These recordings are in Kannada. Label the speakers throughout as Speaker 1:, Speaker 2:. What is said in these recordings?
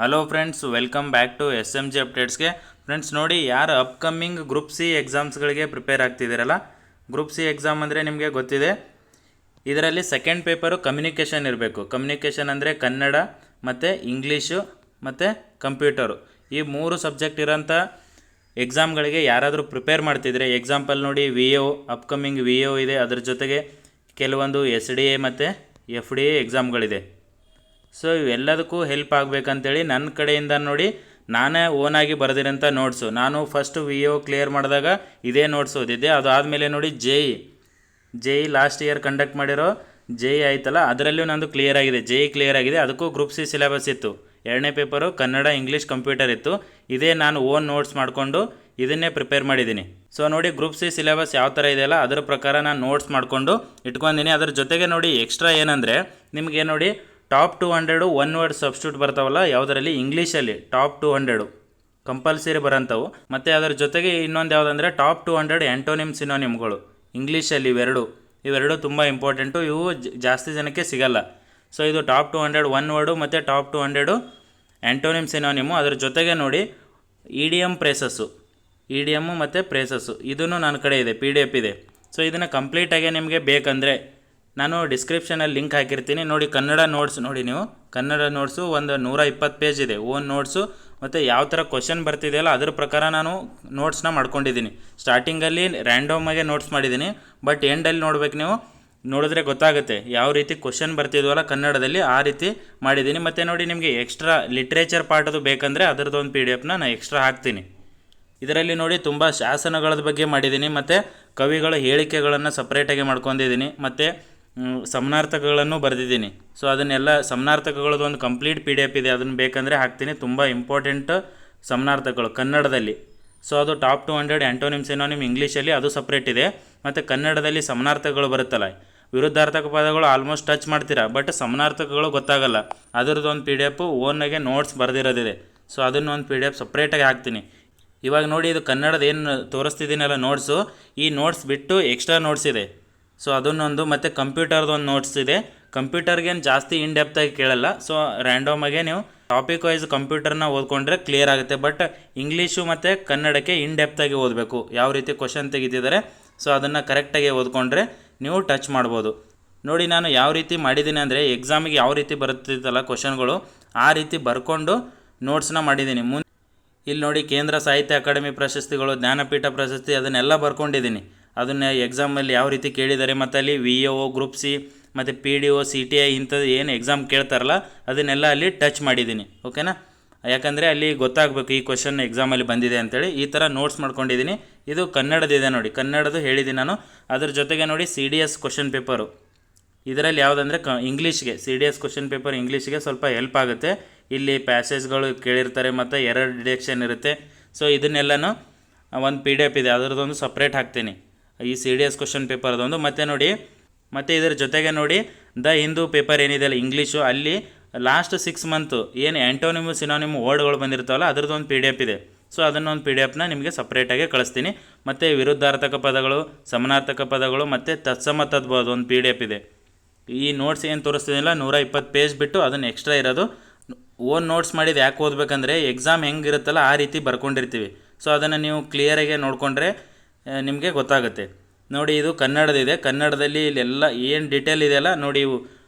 Speaker 1: Hello friends, welcome back to S M G ಅಪ್ಡೇಟ್ಸ್ಗೆ. ಫ್ರೆಂಡ್ಸ್ ನೋಡಿ, ಯಾರು ಅಪ್ಕಮಿಂಗ್ ಗ್ರೂಪ್ ಸಿ ಎಕ್ಸಾಮ್ಸ್ಗಳಿಗೆ ಪ್ರಿಪೇರ್ ಆಗ್ತಿದ್ದೀರಲ್ಲ, ಗ್ರೂಪ್ ಸಿ ಎಕ್ಸಾಮ್ ಅಂದರೆ ನಿಮಗೆ ಗೊತ್ತಿದೆ. ಇದರಲ್ಲಿ ಸೆಕೆಂಡ್ ಪೇಪರು ಕಮ್ಯುನಿಕೇಷನ್ ಇರಬೇಕು. ಕಮ್ಯುನಿಕೇಷನ್ ಅಂದರೆ ಕನ್ನಡ ಮತ್ತು ಇಂಗ್ಲೀಷು ಮತ್ತು ಕಂಪ್ಯೂಟರು, ಈ 3 ಸಬ್ಜೆಕ್ಟ್ ಇರೋಂಥ ಎಕ್ಸಾಮ್ಗಳಿಗೆ ಯಾರಾದರೂ ಪ್ರಿಪೇರ್ ಮಾಡ್ತಿದ್ರೆ, ಎಕ್ಸಾಂಪಲ್ ನೋಡಿ VO, ಅಪ್ಕಮಿಂಗ್ VO ಇದೆ, ಅದ್ರ ಜೊತೆಗೆ ಕೆಲವೊಂದು SDA ಮತ್ತು FDA ಎಕ್ಸಾಮ್ಗಳಿದೆ. ಸೊ ಇವೆಲ್ಲದಕ್ಕೂ ಹೆಲ್ಪ್ ಆಗಬೇಕಂತೇಳಿ ನನ್ನ ಕಡೆಯಿಂದ ನೋಡಿ ನಾನೇ ಓನಾಗಿ ಬರೆದಿರೋಂಥ ನೋಟ್ಸು. ನಾನು ಫಸ್ಟ್ VO ಕ್ಲಿಯರ್ ಮಾಡಿದಾಗ ಇದೇ ನೋಟ್ಸ್ ಓದಿದ್ದೆ. ಅದಾದಮೇಲೆ ನೋಡಿ J E last year conduct ಮಾಡಿರೋ JE ಆಯ್ತಲ್ಲ, ಅದರಲ್ಲೂ ನಂದು ಕ್ಲಿಯರ್ ಆಗಿದೆ, JE ಕ್ಲಿಯರ್ ಆಗಿದೆ. ಅದಕ್ಕೂ ಗ್ರೂಪ್ ಸಿ ಸಿಲೆಬಸ್ ಇತ್ತು. 2ನೇ ಪೇಪರು ಕನ್ನಡ ಇಂಗ್ಲೀಷ್ ಕಂಪ್ಯೂಟರ್ ಇತ್ತು. ಇದೇ ನಾನು ಓನ್ ನೋಟ್ಸ್ ಮಾಡಿಕೊಂಡು ಇದನ್ನೇ ಪ್ರಿಪೇರ್ ಮಾಡಿದ್ದೀನಿ. ಸೊ ನೋಡಿ, ಗ್ರೂಪ್ ಸಿ ಸಿಲೆಬಸ್ ಯಾವ ಥರ ಇದೆಯಲ್ಲ ಅದರ ಪ್ರಕಾರ ನಾನು ನೋಟ್ಸ್ ಮಾಡಿಕೊಂಡು ಇಟ್ಕೊಂಡಿದ್ದೀನಿ. ಅದ್ರ ಜೊತೆಗೆ ನೋಡಿ ಎಕ್ಸ್ಟ್ರಾ ಏನಂದರೆ, ನಿಮಗೆ ನೋಡಿ ಟಾಪ್ 200 ಒನ್ ವರ್ಡ್ ಸಬ್ಸ್ಟಿಟ್ಯೂಟ್ ಬರ್ತಾವಲ್ಲ, ಯಾವುದರಲ್ಲಿ ಇಂಗ್ಲೀಷಲ್ಲಿ ಟಾಪ್ 200 ಕಂಪಲ್ಸರಿ ಬರೋಂಥವು. ಮತ್ತು ಅದರ ಜೊತೆಗೆ ಇನ್ನೊಂದು ಯಾವುದಂದರೆ ಟಾಪ್ 200 ಆ್ಯಂಟೋನಿಮ್ ಸಿನೋನಿಮ್ಗಳು ಇಂಗ್ಲೀಷಲ್ಲಿ. ಇವೆರಡು ತುಂಬ ಇಂಪಾರ್ಟೆಂಟು. ಇವು ಜಾಸ್ತಿ ಜನಕ್ಕೆ ಸಿಗಲ್ಲ. ಸೊ ಇದು ಟಾಪ್ 200 ಒನ್ ವರ್ಡು ಮತ್ತು ಟಾಪ್ 200 ಆ್ಯಂಟೋನಿಮ್ ಸಿನೋನಿಮು. ಅದ್ರ ಜೊತೆಗೆ ನೋಡಿ ಇಡಿಯಮ್ಮು ಮತ್ತು ಪ್ರೇಸಸ್ಸು ಇದನ್ನು ನನ್ನ ಕಡೆ ಇದೆ, PDF ಇದೆ. ಸೊ ಇದನ್ನು ಕಂಪ್ಲೀಟಾಗಿ ನಿಮಗೆ ಬೇಕಂದರೆ ನಾನು ಡಿಸ್ಕ್ರಿಪ್ಷನಲ್ಲಿ ಲಿಂಕ್ ಹಾಕಿರ್ತೀನಿ ನೋಡಿ. ಕನ್ನಡ ನೋಟ್ಸ್ ನೋಡಿ, ನೀವು ಕನ್ನಡ ನೋಟ್ಸು ಒಂದು 120 ಪೇಜ್ ಇದೆ, ಓನ್ ನೋಟ್ಸು. ಮತ್ತು ಯಾವ ಥರ ಕ್ವಶನ್ ಬರ್ತಿದೆಯಲ್ಲ ಅದ್ರ ಪ್ರಕಾರ ನಾನು ನೋಟ್ಸ್ನ ಮಾಡ್ಕೊಂಡಿದ್ದೀನಿ. ಸ್ಟಾರ್ಟಿಂಗಲ್ಲಿ ರ್ಯಾಂಡಮಾಗೆ ನೋಟ್ಸ್ ಮಾಡಿದ್ದೀನಿ, ಬಟ್ ಎಂಡಲ್ಲಿ ನೋಡ್ಬೇಕು. ನೀವು ನೋಡಿದ್ರೆ ಗೊತ್ತಾಗುತ್ತೆ ಯಾವ ರೀತಿ ಕ್ವಶನ್ ಬರ್ತಿದ್ವಲ್ಲ ಕನ್ನಡದಲ್ಲಿ, ಆ ರೀತಿ ಮಾಡಿದ್ದೀನಿ. ಮತ್ತು ನೋಡಿ, ನಿಮಗೆ ಎಕ್ಸ್ಟ್ರಾ ಲಿಟ್ರೇಚರ್ ಪಾರ್ಟದು ಬೇಕಂದರೆ ಅದರದ್ದೊಂದು PDF ನಾನು ಎಕ್ಸ್ಟ್ರಾ ಹಾಕ್ತೀನಿ. ಇದರಲ್ಲಿ ನೋಡಿ ತುಂಬ ಶಾಸನಗಳ ಬಗ್ಗೆ ಮಾಡಿದ್ದೀನಿ, ಮತ್ತು ಕವಿಗಳ ಹೇಳಿಕೆಗಳನ್ನು ಸಪ್ರೇಟಾಗಿ ಮಾಡ್ಕೊಂಡಿದ್ದೀನಿ, ಮತ್ತು ಸಮನಾರ್ಥಕಗಳನ್ನು ಬರೆದಿದ್ದೀನಿ. ಸೊ ಅದನ್ನೆಲ್ಲ ಸಮನಾರ್ಥಕಗಳದ್ದು ಒಂದು ಕಂಪ್ಲೀಟ್ PDF ಇದೆ, ಅದನ್ನು ಬೇಕಂದರೆ ಹಾಕ್ತೀನಿ. ತುಂಬ ಇಂಪಾರ್ಟೆಂಟ್ ಸಮನಾರ್ಥಕಗಳು ಕನ್ನಡದಲ್ಲಿ. ಸೊ ಅದು ಟಾಪ್ 200 ಆ್ಯಂಟೋನಿಮ್ ಸಿನೋನಿಮ್ ಇಂಗ್ಲೀಷಲ್ಲಿ ಅದು ಸಪ್ರೇಟ್ ಇದೆ. ಮತ್ತು ಕನ್ನಡದಲ್ಲಿ ಸಮನಾರ್ಥಕಗಳು ಬರುತ್ತಲ್ಲ, ವಿರುದ್ಧಾರ್ಥಕ ಪದಗಳು ಆಲ್ಮೋಸ್ಟ್ ಟಚ್ ಮಾಡ್ತೀರಾ, ಬಟ್ ಸಮನಾರ್ಥಕಗಳು ಗೊತ್ತಾಗಲ್ಲ. ಅದರದ್ದು ಒಂದು PDF ಓನಾಗೆ ನೋಟ್ಸ್ ಬರೆದಿರೋದಿದೆ. ಸೊ ಅದನ್ನು ಒಂದು PDF ಸಪ್ರೇಟಾಗಿ ಹಾಕ್ತೀನಿ. ಇವಾಗ ನೋಡಿ, ಇದು ಕನ್ನಡದ ಏನು ತೋರಿಸ್ತಿದ್ದೀನಲ್ಲ ನೋಟ್ಸು, ಈ ನೋಟ್ಸ್ ಬಿಟ್ಟು ಎಕ್ಸ್ಟ್ರಾ ನೋಟ್ಸ್ ಇದೆ. ಸೊ ಅದನ್ನೊಂದು, ಮತ್ತು ಕಂಪ್ಯೂಟರ್ದು ಒಂದು ನೋಟ್ಸ್ ಇದೆ. ಕಂಪ್ಯೂಟರ್ಗೇನು ಜಾಸ್ತಿ ಇನ್ ಡೆಪ್ತಾಗಿ ಕೇಳಲ್ಲ. ಸೊ ರ್ಯಾಂಡಮಾಗೆ ನೀವು ಟಾಪಿಕ್ ವೈಸ್ ಕಂಪ್ಯೂಟರ್ನ ಓದ್ಕೊಂಡ್ರೆ ಕ್ಲಿಯರ್ ಆಗುತ್ತೆ. ಬಟ್ ಇಂಗ್ಲೀಷು ಮತ್ತು ಕನ್ನಡಕ್ಕೆ ಇನ್ ಡೆಪ್ತಾಗಿ ಓದಬೇಕು, ಯಾವ ರೀತಿ ಕ್ವಶನ್ ತೆಗಿತಿದ್ದಾರೆ. ಸೊ ಅದನ್ನು ಕರೆಕ್ಟಾಗಿ ಓದ್ಕೊಂಡ್ರೆ ನೀವು ಟಚ್ ಮಾಡ್ಬೋದು. ನೋಡಿ, ನಾನು ಯಾವ ರೀತಿ ಮಾಡಿದ್ದೀನಿ ಅಂದರೆ, ಎಕ್ಸಾಮಿಗೆ ಯಾವ ರೀತಿ ಬರುತ್ತಿತ್ತಲ್ಲ ಕ್ವಶನ್ಗಳು, ಆ ರೀತಿ ಬರ್ಕೊಂಡು ನೋಟ್ಸ್ನ ಮಾಡಿದ್ದೀನಿ. ಇಲ್ಲಿ ನೋಡಿ, ಕೇಂದ್ರ ಸಾಹಿತ್ಯ ಅಕಾಡೆಮಿ ಪ್ರಶಸ್ತಿಗಳು, ಜ್ಞಾನಪೀಠ ಪ್ರಶಸ್ತಿ, ಅದನ್ನೆಲ್ಲ ಬರ್ಕೊಂಡಿದ್ದೀನಿ. ಅದನ್ನು ಎಕ್ಸಾಮಲ್ಲಿ ಯಾವ ರೀತಿ ಕೇಳಿದ್ದಾರೆ, ಮತ್ತು ಅಲ್ಲಿ VO, ಗ್ರೂಪ್ ಸಿ ಮತ್ತು PDO, CTI ಇಂಥದ್ದು ಏನು ಎಕ್ಸಾಮ್ ಕೇಳ್ತಾರಲ್ಲ ಅದನ್ನೆಲ್ಲ ಅಲ್ಲಿ ಟಚ್ ಮಾಡಿದ್ದೀನಿ. ಓಕೆನಾ? ಯಾಕಂದರೆ ಅಲ್ಲಿ ಗೊತ್ತಾಗಬೇಕು ಈ ಕ್ವಶನ್ ಎಕ್ಸಾಮಲ್ಲಿ ಬಂದಿದೆ ಅಂತೇಳಿ. ಈ ಥರ ನೋಟ್ಸ್ ಮಾಡ್ಕೊಂಡಿದ್ದೀನಿ. ಇದು ಕನ್ನಡದಿದೆ ನೋಡಿ, ಕನ್ನಡದು ಹೇಳಿದ್ದೀನಿ ನಾನು. ಅದ್ರ ಜೊತೆಗೆ ನೋಡಿ CDS ಕ್ವಶನ್ ಪೇಪರು, ಇದರಲ್ಲಿ ಯಾವುದಂದರೆ ಇಂಗ್ಲೀಷ್ಗೆ CDS ಕ್ವಶನ್ ಪೇಪರ್ ಇಂಗ್ಲೀಷ್ಗೆ ಸ್ವಲ್ಪ ಹೆಲ್ಪ್ ಆಗುತ್ತೆ. ಇಲ್ಲಿ ಪ್ಯಾಸೇಜ್ಗಳು ಕೇಳಿರ್ತಾರೆ ಮತ್ತು ಎರರ್ ಡಿಟೆಕ್ಷನ್ ಇರುತ್ತೆ. ಸೊ ಇದನ್ನೆಲ್ಲನೂ ಒಂದು PDF ಇದೆ, ಅದರದ್ದೊಂದು ಸಪ್ರೇಟ್ ಹಾಕ್ತೀನಿ, ಈ CDS ಕ್ವಶನ್ ಪೇಪರ್ದೊಂದು. ಮತ್ತು ನೋಡಿ, ಮತ್ತು ಇದರ ಜೊತೆಗೆ ನೋಡಿ ದ ಹಿಂದೂ ಪೇಪರ್ ಏನಿದೆಯಲ್ಲ ಇಂಗ್ಲೀಷು, ಅಲ್ಲಿ ಲಾಸ್ಟ್ 6 ಮಂತು ಏನು ಆ್ಯಂಟೋನಿಮು ಸಿನೋನಿಮು ವರ್ಡ್ಗಳು ಬಂದಿರ್ತಾವಲ್ಲ ಅದರದ್ದೊಂದು PDF ಇದೆ. ಸೊ ಅದನ್ನೊಂದು PDFನ ನಿಮಗೆ ಸಪ್ರೇಟಾಗಿ ಕಳಿಸ್ತೀನಿ. ಮತ್ತು ವಿರುದ್ಧಾರ್ಥಕ ಪದಗಳು, ಸಮನಾರ್ಥಕ ಪದಗಳು ಮತ್ತು ತತ್ಸಮ ತದ್ಭವದ ಒಂದು PDF ಇದೆ. ಈ ನೋಟ್ಸ್ ಏನು ತೋರಿಸ್ತಿದ್ದಿಲ್ಲ 120 ಪೇಜ್ ಬಿಟ್ಟು ಅದನ್ನು ಎಕ್ಸ್ಟ್ರಾ ಇರೋದು. ಓನ್ ನೋಟ್ಸ್ ಮಾಡಿದ್ದು ಯಾಕೆ ಓದಬೇಕಂದ್ರೆ, ಎಕ್ಸಾಮ್ ಹೆಂಗಿರುತ್ತಲ್ಲ ಆ ರೀತಿ ಬರ್ಕೊಂಡಿರ್ತೀವಿ. ಸೊ ಅದನ್ನು ನೀವು ಕ್ಲಿಯರಾಗಿ ನೋಡಿಕೊಂಡ್ರೆ ನಿಮಗೆ ಗೊತ್ತಾಗುತ್ತೆ. ನೋಡಿ, ಇದು ಕನ್ನಡದಿದೆ. ಕನ್ನಡದಲ್ಲಿ ಇಲ್ಲೆಲ್ಲ ಏನು ಡೀಟೇಲ್ ಇದೆಯಲ್ಲ ನೋಡಿ, ಇವು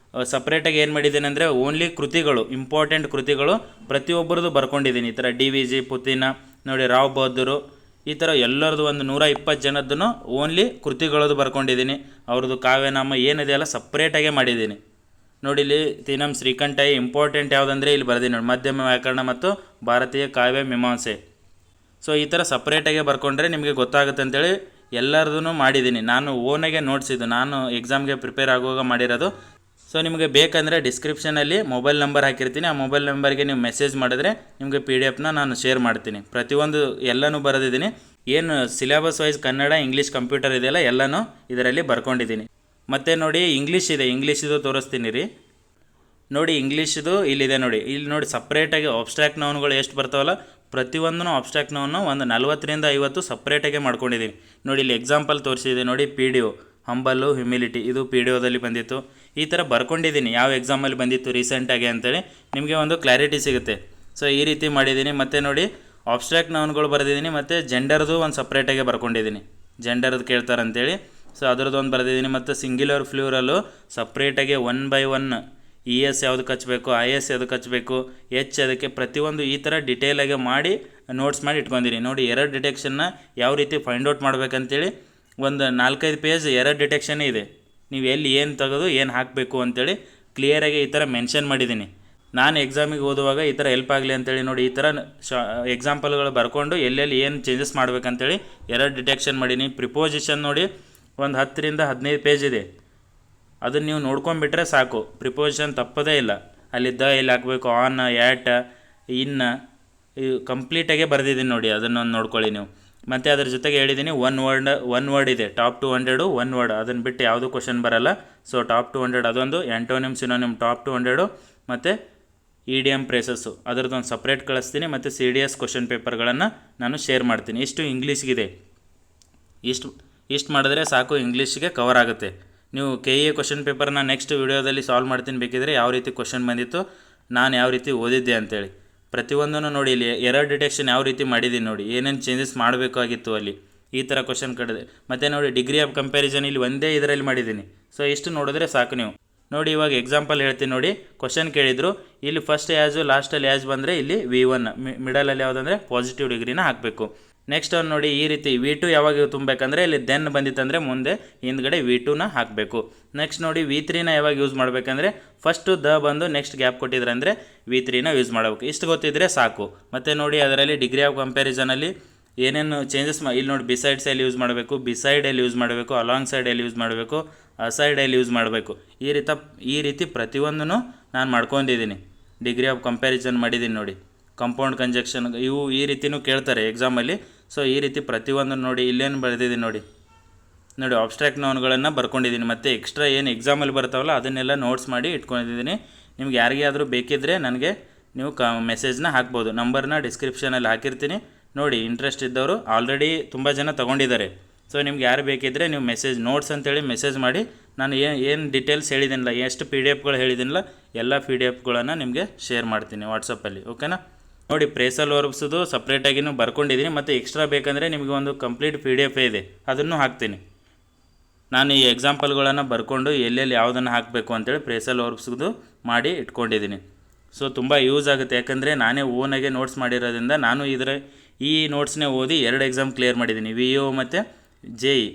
Speaker 1: ಸಪ್ರೇಟಾಗಿ ಏನು ಮಾಡಿದ್ದೀನಿ ಅಂದರೆ, ಓನ್ಲಿ ಕೃತಿಗಳು, ಇಂಪಾರ್ಟೆಂಟ್ ಕೃತಿಗಳು ಪ್ರತಿಯೊಬ್ಬರದು ಬರ್ಕೊಂಡಿದ್ದೀನಿ. ಈ ಥರ DVG, ಪುತಿನ ನೋಡಿ, ರಾವ್ ಬಹದ್ದೂರು, ಈ ಥರ ಎಲ್ಲರದು ಒಂದು 120 ಜನದ್ದು ಓನ್ಲಿ ಕೃತಿಗಳದ್ದು ಬರ್ಕೊಂಡಿದ್ದೀನಿ. ಅವ್ರದ್ದು ಕಾವ್ಯನಾಮ ಏನಿದೆಯಲ್ಲ ಸಪ್ರೇಟಾಗೆ ಮಾಡಿದ್ದೀನಿ. ನೋಡಿ, ಇಲ್ಲಿ ತೀನಂ ಶ್ರೀಕಂಠಯ್ಯ ಇಂಪಾರ್ಟೆಂಟ್ ಯಾವುದಂದರೆ ಇಲ್ಲಿ ಬರ್ತೀನಿ ನೋಡಿ, ಮಧ್ಯಮ ವ್ಯಾಕರಣ ಮತ್ತು ಭಾರತೀಯ ಕಾವ್ಯ ಮೀಮಾಂಸೆ. ಸೊ ಈ ಥರ ಸಪ್ರೇಟಾಗೆ ಬರ್ಕೊಂಡ್ರೆ ನಿಮಗೆ ಗೊತ್ತಾಗುತ್ತೆ ಅಂತೇಳಿ ಎಲ್ಲರದೂ ಮಾಡಿದ್ದೀನಿ. ನಾನು ಓನಾಗೆ ನೋಟ್ಸಿದ್ದು, ನಾನು ಎಕ್ಸಾಮ್ಗೆ ಪ್ರಿಪೇರ್ ಆಗುವಾಗ ಮಾಡಿರೋದು. ಸೊ ನಿಮಗೆ ಬೇಕಂದರೆ ಡಿಸ್ಕ್ರಿಪ್ಷನಲ್ಲಿ ಮೊಬೈಲ್ ನಂಬರ್ ಹಾಕಿರ್ತೀನಿ. ಆ ಮೊಬೈಲ್ ನಂಬರ್ಗೆ ನೀವು ಮೆಸೇಜ್ ಮಾಡಿದ್ರೆ ನಿಮಗೆ PDF ನಾನು ಶೇರ್ ಮಾಡ್ತೀನಿ. ಪ್ರತಿಯೊಂದು ಎಲ್ಲನೂ ಬರೆದಿದ್ದೀನಿ. ಏನು syllabus wise Kannada English computer ಇದೆಯಲ್ಲ ಎಲ್ಲನೂ ಇದರಲ್ಲಿ ಬರ್ಕೊಂಡಿದ್ದೀನಿ. ಮತ್ತು ನೋಡಿ, ಇಂಗ್ಲೀಷ್ ಇದೆ, ಇಂಗ್ಲೀಷಿದು ತೋರಿಸ್ತೀನಿ ರೀ. ನೋಡಿ, ಇಂಗ್ಲೀಷಿದು ಇಲ್ಲಿದೆ ನೋಡಿ. ಇಲ್ಲಿ ನೋಡಿ ಸಪ್ರೇಟಾಗಿ ಅಬ್ಸ್ಟ್ರಾಕ್ಟ್ ನೌನ್ಗಳು ಎಷ್ಟು ಬರ್ತಾವಲ್ಲ ಪ್ರತಿಯೊಂದೂ ಅಬ್ಸ್ಟ್ರಾಕ್ಟ್ ನೌನು ಒಂದು 40ರಿಂದ 50 ಸಪ್ರೇಟಾಗಿ ಮಾಡ್ಕೊಂಡಿದ್ದೀನಿ. ನೋಡಿ, ಇಲ್ಲಿ ಎಕ್ಸಾಂಪಲ್ ತೋರಿಸಿದೆ ನೋಡಿ, PDO ಹಂಬಲ್ಲು, ಹ್ಯುಮಿಲಿಟಿ, ಇದು PDOದಲ್ಲಿ ಬಂದಿತ್ತು. ಈ ಥರ ಬರ್ಕೊಂಡಿದ್ದೀನಿ ಯಾವ ಎಕ್ಸಾಮಲ್ಲಿ ಬಂದಿತ್ತು ರೀಸೆಂಟಾಗಿ ಅಂತೇಳಿ ನಿಮಗೆ ಒಂದು ಕ್ಲಾರಿಟಿ ಸಿಗುತ್ತೆ. ಸೊ ಈ ರೀತಿ ಮಾಡಿದ್ದೀನಿ. ಮತ್ತು ನೋಡಿ ಆಬ್ಸ್ಟ್ರಾಕ್ಟ್ ನೌನ್ಗಳು ಬರೆದಿದ್ದೀನಿ ಮತ್ತು ಜೆಂಡರ್ದು ಒಂದು ಸಪ್ರೇಟಾಗೆ ಬರ್ಕೊಂಡಿದ್ದೀನಿ, ಜೆಂಡರ್ದು ಕೇಳ್ತಾರೆ ಅಂತೇಳಿ. ಸೊ ಅದ್ರದ್ದು ಒಂದು ಬರೆದಿದ್ದೀನಿ. ಮತ್ತು ಸಿಂಗ್ಯುಲರ್ ಫ್ಲೂರಲ್ಲು ಸಪ್ರೇಟಾಗಿ 1 by 1 ES ಯಾವುದಕ್ಕೆ ಹಚ್ಚಬೇಕು, IS ಯಾವುದಕ್ಕೆ ಹಚ್ಚಬೇಕು, ಅದಕ್ಕೆ ಪ್ರತಿಯೊಂದು ಈ ಥರ ಡಿಟೇಲಾಗಿ ಮಾಡಿ ನೋಟ್ಸ್ ಮಾಡಿ ಇಟ್ಕೊಂಡಿದ್ದೀನಿ. ನೋಡಿ ಎರರ್ ಡಿಟೆಕ್ಷನ್ನ ಯಾವ ರೀತಿ ಫೈಂಡ್ ಔಟ್ ಮಾಡ್ಬೇಕಂತೇಳಿ ಒಂದು 4-5 ಪೇಜ್ ಎರರ್ ಡಿಟೆಕ್ಷನ್ ಇದೆ. ನೀವು ಎಲ್ಲಿ ಏನು ತೆಗೆದು ಏನು ಹಾಕಬೇಕು ಅಂತೇಳಿ ಕ್ಲಿಯರಾಗಿ ಈ ಥರ ಮೆನ್ಷನ್ ಮಾಡಿದ್ದೀನಿ. ನಾನು ಎಕ್ಸಾಮಿಗೆ ಓದುವಾಗ ಈ ಥರ ಹೆಲ್ಪ್ ಆಗಲಿ ಅಂತೇಳಿ ನೋಡಿ ಈ ಥರ ಎಕ್ಸಾಂಪಲ್ಗಳು ಬರ್ಕೊಂಡು ಎಲ್ಲೆಲ್ಲಿ ಏನು ಚೇಂಜಸ್ ಮಾಡ್ಬೇಕಂತೇಳಿ ಎರರ್ ಡಿಟೆಕ್ಷನ್ ಮಾಡೀನಿ. ಪ್ರಿಪೋಸಿಷನ್ ನೋಡಿ ಒಂದು 10ರಿಂದ 15 ಪೇಜ್ ಇದೆ. ಅದನ್ನು ನೀವು ನೋಡ್ಕೊಂಡ್ಬಿಟ್ರೆ ಸಾಕು, ಪ್ರಿಪೋಸಿಷನ್ ತಪ್ಪದೇ ಇಲ್ಲ. ಅಲ್ಲಿದ್ದ ಎಲ್ಲಿ ಹಾಕಬೇಕು, ಆನ್, ಆ್ಯಟ್, ಇನ್, ಇವು ಕಂಪ್ಲೀಟಾಗೆ ಬರೆದಿದ್ದೀನಿ ನೋಡಿ, ಅದನ್ನೊಂದು ನೋಡ್ಕೊಳ್ಳಿ ನೀವು. ಮತ್ತು ಅದ್ರ ಜೊತೆಗೆ ಹೇಳಿದ್ದೀನಿ ಒನ್ ವರ್ಡ್ ಇದೆ, ಟಾಪ್ 200 1 ವರ್ಡ್, ಅದನ್ನು ಬಿಟ್ಟು ಯಾವುದೂ ಕ್ವಶನ್ ಬರಲ್ಲ. ಸೊ ಟಾಪ್ 200 ಅದೊಂದು, ಆ್ಯಂಟೋನಿಮ್ ಸಿನೋನಿಮ್ ಟಾಪ್ 200 ಮತ್ತು ಇಡಿಯಮ್ ಪ್ರೇಸಸ್ಸು ಅದರದ್ದೊಂದು ಸಪ್ರೇಟ್ ಕಳಿಸ್ತೀನಿ. ಮತ್ತು CDS ಕ್ವಶನ್ ಪೇಪರ್ಗಳನ್ನು ನಾನು ಶೇರ್ ಮಾಡ್ತೀನಿ. ಇಷ್ಟು ಇಂಗ್ಲೀಷ್ಗಿದೆ. ಇಷ್ಟು ಮಾಡಿದ್ರೆ ಸಾಕು, ಇಂಗ್ಲೀಷ್ಗೆ ಕವರ್ ಆಗುತ್ತೆ. ನೀವು KE ಕ್ವಶನ್ ಪೇಪರ್ನ ನೆಕ್ಸ್ಟ್ ವೀಡಿಯೋದಲ್ಲಿ ಸಾಲ್ವ್ ಮಾಡ್ತೀನಿ, ಬೇಕಿದ್ರೆ ಯಾವ ರೀತಿ ಕ್ವಶನ್ ಬಂದಿತ್ತು, ನಾನು ಯಾವ ರೀತಿ ಓದಿದ್ದೆ ಅಂತೇಳಿ ಪ್ರತಿಯೊಂದನ್ನು ನೋಡಿ. ಇಲ್ಲಿ ಎರರ್ ಡಿಟೆಕ್ಷನ್ ಯಾವ ರೀತಿ ಮಾಡಿದ್ದೀನಿ ನೋಡಿ, ಏನೇನು ಚೇಂಜಸ್ ಮಾಡಬೇಕಾಗಿತ್ತು ಅಲ್ಲಿ, ಈ ಥರ ಕ್ವಶನ್ ಕಡಿದೆ. ಮತ್ತು ನೋಡಿ ಡಿಗ್ರಿ ಆಫ್ ಕಂಪ್ಯಾರಿಸನ್ ಇಲ್ಲಿ ಒಂದೇ ಇದರಲ್ಲಿ ಮಾಡಿದ್ದೀನಿ. ಸೊ ಇಷ್ಟು ನೋಡಿದ್ರೆ ಸಾಕು ನೀವು. ನೋಡಿ ಇವಾಗ ಎಕ್ಸಾಂಪಲ್ ಹೇಳ್ತೀನಿ ನೋಡಿ. ಕ್ವಶನ್ ಕೇಳಿದರು, ಇಲ್ಲಿ ಫಸ್ಟ್ ಆ್ಯಸು ಲಾಸ್ಟಲ್ಲಿ ಆ್ಯಸ್ ಬಂದರೆ ಇಲ್ಲಿ V1, ಮಿಡಲಲ್ಲಿ ಯಾವುದಂದರೆ ಪಾಸಿಟಿವ್ ಡಿಗ್ರಿನ ಹಾಕಬೇಕು. ನೆಕ್ಸ್ಟ್ ಅವ್ನು ನೋಡಿ ಈ ರೀತಿ V2 ಯಾವಾಗ ತುಂಬಬೇಕಂದ್ರೆ ಇಲ್ಲಿ ದೆನ್ ಬಂದಿತ್ತಂದರೆ ಮುಂದೆ ಹಿಂದ್ಗಡೆ V2ನ ಹಾಕಬೇಕು. ನೆಕ್ಸ್ಟ್ ನೋಡಿ V3ನ ಯಾವಾಗ ಯೂಸ್ ಮಾಡಬೇಕಂದ್ರೆ ಫಸ್ಟು ಬಂದು ನೆಕ್ಸ್ಟ್ ಗ್ಯಾಪ್ ಕೊಟ್ಟಿದ್ರೆ ಅಂದರೆ V3ನ ಯೂಸ್ ಮಾಡಬೇಕು. ಇಷ್ಟು ಗೊತ್ತಿದ್ದರೆ ಸಾಕು. ಮತ್ತು ನೋಡಿ ಅದರಲ್ಲಿ ಡಿಗ್ರಿ ಆಫ್ ಕಂಪ್ಯಾರಿಸನಲ್ಲಿ ಏನೇನು ಚೇಂಜಸ್ ಇಲ್ಲಿ ನೋಡಿ, ಬಿಸೈಡ್ ಸೈಡ್ ಯೂಸ್ ಮಾಡಬೇಕು, ಬಿಸೈಡ್ ಎಲ್ಲಿ ಯೂಸ್ ಮಾಡಬೇಕು, ಅಲಾಂಗ್ ಸೈಡ್ ಎಲ್ಲಿ ಯೂಸ್ ಮಾಡಬೇಕು, ಅಸೈಡ್ ಎಲ್ಲಿ ಯೂಸ್ ಮಾಡಬೇಕು, ಈ ರೀತಿ ಪ್ರತಿಯೊಂದನ್ನು ನಾನು ಮಾಡ್ಕೊಂಡಿದ್ದೀನಿ. ಡಿಗ್ರಿ ಆಫ್ ಕಂಪ್ಯಾರಿಸನ್ ಮಾಡಿದ್ದೀನಿ ನೋಡಿ. ಕಂಪೌಂಡ್ ಕಂಜಕ್ಷನ್ ಇವು ಈ ರೀತಿಯೂ ಕೇಳ್ತಾರೆ ಎಕ್ಸಾಮಲ್ಲಿ. ಸೊ ಈ ರೀತಿ ಪ್ರತಿಯೊಂದನ್ನು ನೋಡಿ ಇಲ್ಲೇನು ಬರೆದಿದ್ದೀನಿ ನೋಡಿ. ಆಬ್ಸ್ಟ್ರಾಕ್ಟ್ ನೌನ್ಗಳನ್ನು ಬರ್ಕೊಂಡಿದ್ದೀನಿ. ಮತ್ತು ಎಕ್ಸ್ಟ್ರಾ ಏನು ಎಕ್ಸಾಮಲ್ಲಿ ಬರ್ತಾವಲ್ಲ ಅದನ್ನೆಲ್ಲ ನೋಟ್ಸ್ ಮಾಡಿ ಇಟ್ಕೊಂಡಿದ್ದೀನಿ. ನಿಮ್ಗೆ ಯಾರಿಗೆ ಆದರೂ ಬೇಕಿದ್ದರೆ ನನಗೆ ನೀವು ಮೆಸೇಜ್ನ ಹಾಕ್ಬೋದು. ನಂಬರ್ನ ಡಿಸ್ಕ್ರಿಪ್ಷನಲ್ಲಿ ಹಾಕಿರ್ತೀನಿ ನೋಡಿ. ಇಂಟ್ರೆಸ್ಟ್ ಇದ್ದವರು ಆಲ್ರೆಡಿ ತುಂಬ ಜನ ತೊಗೊಂಡಿದ್ದಾರೆ. ಸೊ ನಿಮ್ಗೆ ಯಾರು ಬೇಕಿದ್ದರೆ ನೀವು ನೋಟ್ಸ್ ಅಂತೇಳಿ ಮೆಸೇಜ್ ಮಾಡಿ, ನಾನು ಏನು ಡೀಟೇಲ್ಸ್ ಹೇಳಿದ್ದೀನಲ್ಲ, ಎಷ್ಟು PDFಗಳು ಹೇಳಿದ್ದೀನಲ್ಲ ಎಲ್ಲ PDFಗಳನ್ನು ನಿಮಗೆ ಶೇರ್ ಮಾಡ್ತೀನಿ ವಾಟ್ಸಪ್ಪಲ್ಲಿ. ಓಕೆನಾ? ನೋಡಿ ಪ್ರೇಸಲ್ ವರ್ಬ್ಸದು ಸಪ್ರೇಟಾಗಿನೂ ಬರ್ಕೊಂಡಿದ್ದೀನಿ. ಮತ್ತು ಎಕ್ಸ್ಟ್ರಾ ಬೇಕಂದರೆ ನಿಮಗೆ ಒಂದು ಕಂಪ್ಲೀಟ್ PDF ಇದೆ, ಅದನ್ನು ಹಾಕ್ತೀನಿ. ನಾನು ಈ ಎಕ್ಸಾಂಪಲ್ಗಳನ್ನು ಬರ್ಕೊಂಡು ಎಲ್ಲೆಲ್ಲಿ ಯಾವುದನ್ನು ಹಾಕಬೇಕು ಅಂತೇಳಿ ಪ್ರೇಸಲ್ ವರ್ಬ್ಸ್ದು ಮಾಡಿ ಇಟ್ಕೊಂಡಿದ್ದೀನಿ. ಸೊ ತುಂಬ ಯೂಸ್ ಆಗುತ್ತೆ, ಯಾಕಂದರೆ ನಾನೇ ಓನಾಗೆ ನೋಟ್ಸ್ ಮಾಡಿರೋದ್ರಿಂದ ನಾನು ಈ ನೋಟ್ಸ್ನೇ ಓದಿ 2 ಎಕ್ಸಾಮ್ ಕ್ಲಿಯರ್ ಮಾಡಿದ್ದೀನಿ, VO ಮತ್ತು JE.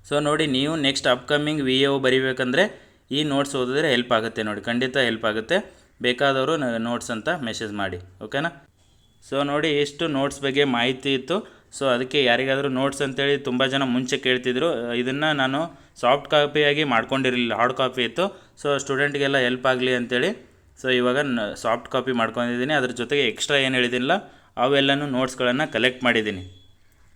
Speaker 1: ಸೊ ನೋಡಿ ನೀವು ನೆಕ್ಸ್ಟ್ ಅಪ್ಕಮಿಂಗ್ VO ಬರೀಬೇಕಂದ್ರೆ ಈ ನೋಟ್ಸ್ ಓದಿದ್ರೆ ಹೆಲ್ಪ್ ಆಗುತ್ತೆ ನೋಡಿ, ಖಂಡಿತ ಹೆಲ್ಪ್ ಆಗುತ್ತೆ. ಬೇಕಾದವರು ನೋಟ್ಸ್ ಅಂತ ಮೆಸೇಜ್ ಮಾಡಿ. ಓಕೆನಾ? ಸೊ ನೋಡಿ ಎಷ್ಟು ನೋಟ್ಸ್ ಬಗ್ಗೆ ಮಾಹಿತಿ ಇತ್ತು. ಸೊ ಅದಕ್ಕೆ ಯಾರಿಗಾದರೂ ನೋಟ್ಸ್ ಅಂತೇಳಿ ತುಂಬ ಜನ ಮುಂಚೆ ಕೇಳ್ತಿದ್ರು. ಇದನ್ನು ನಾನು ಸಾಫ್ಟ್ ಕಾಪಿಯಾಗಿ ಮಾಡ್ಕೊಂಡಿರಲಿಲ್ಲ, ಹಾರ್ಡ್ ಕಾಪಿ ಇತ್ತು. ಸೊ ಸ್ಟೂಡೆಂಟ್ಗೆಲ್ಲ ಹೆಲ್ಪ್ ಆಗಲಿ ಅಂತೇಳಿ ಸೊ ಇವಾಗ ಸಾಫ್ಟ್ ಕಾಪಿ ಮಾಡ್ಕೊಂಡಿದ್ದೀನಿ. ಅದ್ರ ಜೊತೆಗೆ ಎಕ್ಸ್ಟ್ರಾ ಏನು ಹೇಳಿದ್ದೀನಿಲ್ಲ ಅವೆಲ್ಲನೂ ನೋಟ್ಸ್ಗಳನ್ನು ಕಲೆಕ್ಟ್ ಮಾಡಿದ್ದೀನಿ.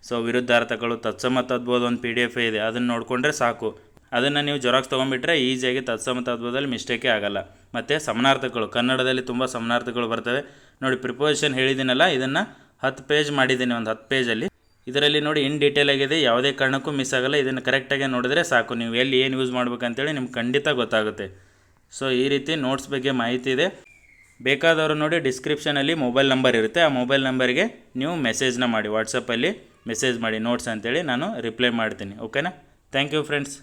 Speaker 1: ಸೊ ವಿರುದ್ಧಾರ್ಥಗಳು, ತತ್ಸಮ ತದ್ಬೋಧ ಒಂದು PDF ಇದೆ, ಅದನ್ನು ನೋಡಿಕೊಂಡ್ರೆ ಸಾಕು. ಅದನ್ನು ನೀವು ಜೆರಾಕ್ಸ್ ತೊಗೊಂಡ್ಬಿಟ್ರೆ ಈಸಿಯಾಗಿ ತತ್ಸಮ ತದ್ಬೋಧದಲ್ಲಿ ಮಿಸ್ಟೇಕೇ ಆಗೋಲ್ಲ. ಮತ್ತು ಸಮಾನಾರ್ಥಕಗಳು, ಕನ್ನಡದಲ್ಲಿ ತುಂಬ ಸಮಾನಾರ್ಥಕಗಳು ಬರ್ತವೆ ನೋಡಿ. ಪ್ರಿಪೋಸಿಷನ್ ಹೇಳಿದ್ದೀನಲ್ಲ, ಇದನ್ನು 10 ಪೇಜ್ ಮಾಡಿದ್ದೀನಿ, ಒಂದು 10 ಪೇಜಲ್ಲಿ. ಇದರಲ್ಲಿ ನೋಡಿ ಇನ್ ಡೀಟೇಲ್ ಆಗಿದೆ, ಯಾವುದೇ ಕಾರಣಕ್ಕೂ ಮಿಸ್ ಆಗೋಲ್ಲ. ಇದನ್ನು ಕರೆಕ್ಟಾಗಿ ನೋಡಿದ್ರೆ ಸಾಕು, ನೀವು ಎಲ್ಲಿ ಏನು ಯೂಸ್ ಮಾಡ್ಬೇಕಂತೇಳಿ ನಿಮ್ಗೆ ಖಂಡಿತ ಗೊತ್ತಾಗುತ್ತೆ. ಸೊ ಈ ರೀತಿ ನೋಟ್ಸ್ ಬಗ್ಗೆ ಮಾಹಿತಿ ಇದೆ. ಬೇಕಾದವರು ನೋಡಿ ಡಿಸ್ಕ್ರಿಪ್ಷನಲ್ಲಿ ಮೊಬೈಲ್ ನಂಬರ್ ಇರುತ್ತೆ, ಆ ಮೊಬೈಲ್ ನಂಬರ್ಗೆ ನೀವು ಮೆಸೇಜ್ನ ಮಾಡಿ, ವಾಟ್ಸಪ್ಪಲ್ಲಿ ಮೆಸೇಜ್ ಮಾಡಿ ನೋಟ್ಸ್ ಅಂತೇಳಿ ನಾನು ರಿಪ್ಲೈ ಮಾಡ್ತೀನಿ. ಓಕೆನಾ? Thank you friends.